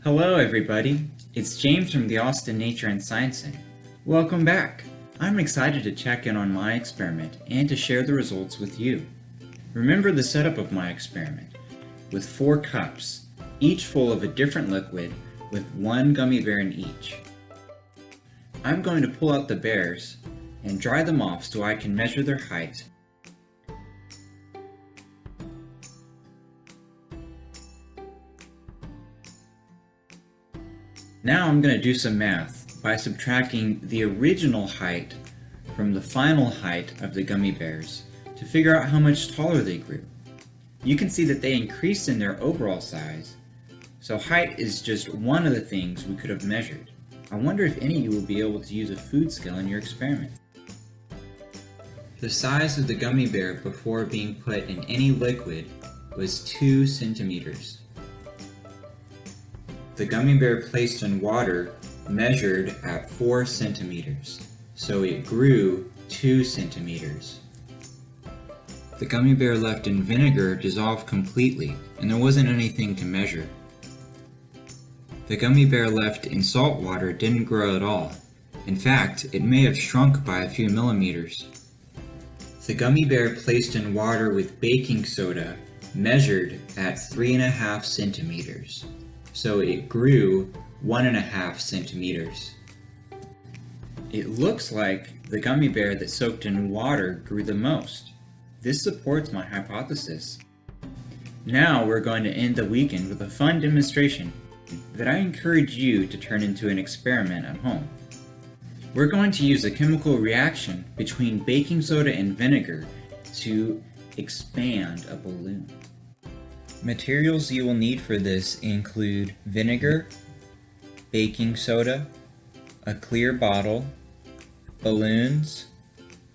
Hello everybody, it's James from the Austin Nature and Science Center. Welcome back. I'm excited to check in on my experiment and to share the results with you. Remember the setup of my experiment, with 4 cups, each full of a different liquid with 1 gummy bear in each. I'm going to pull out the bears and dry them off so I can measure their height. Now I'm going to do some math by subtracting the original height from the final height of the gummy bears to figure out how much taller they grew. You can see that they increased in their overall size, so height is just one of the things we could have measured. I wonder if any of you will be able to use a food scale in your experiment. The size of the gummy bear before being put in any liquid was 2 centimeters. The gummy bear placed in water measured at 4 centimeters, so it grew 2 centimeters. The gummy bear left in vinegar dissolved completely, and there wasn't anything to measure. The gummy bear left in salt water didn't grow at all. In fact, it may have shrunk by a few millimeters. The gummy bear placed in water with baking soda measured at 3.5 centimeters. So it grew 1.5 centimeters. It looks like the gummy bear that soaked in water grew the most. This supports my hypothesis. Now we're going to end the weekend with a fun demonstration that I encourage you to turn into an experiment at home. We're going to use a chemical reaction between baking soda and vinegar to expand a balloon. Materials you will need for this include vinegar, baking soda, a clear bottle, balloons,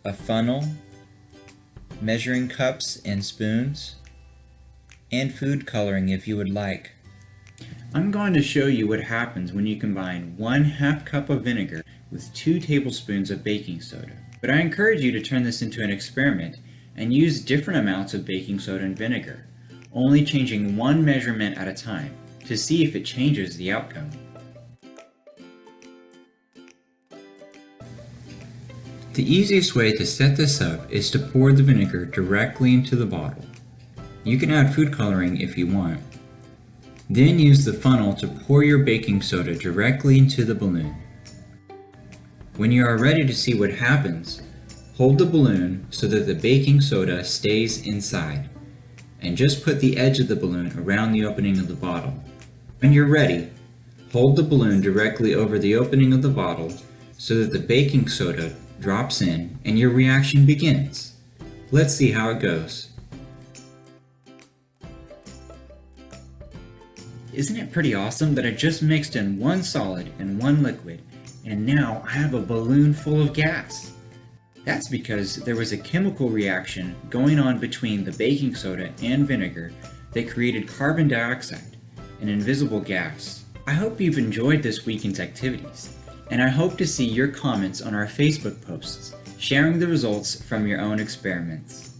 a funnel, measuring cups and spoons, and food coloring if you would like. I'm going to show you what happens when you combine 1/2 cup of vinegar with 2 tablespoons of baking soda. But I encourage you to turn this into an experiment and use different amounts of baking soda and vinegar, only changing one measurement at a time to see if it changes the outcome. The easiest way to set this up is to pour the vinegar directly into the bottle. You can add food coloring if you want. Then use the funnel to pour your baking soda directly into the balloon. When you are ready to see what happens, hold the balloon so that the baking soda stays inside, and just put the edge of the balloon around the opening of the bottle. When you're ready, hold the balloon directly over the opening of the bottle so that the baking soda drops in and your reaction begins. Let's see how it goes. Isn't it pretty awesome that I just mixed in 1 solid and 1 liquid, and now I have a balloon full of gas? That's because there was a chemical reaction going on between the baking soda and vinegar that created carbon dioxide, an invisible gas. I hope you've enjoyed this weekend's activities, and I hope to see your comments on our Facebook posts, sharing the results from your own experiments.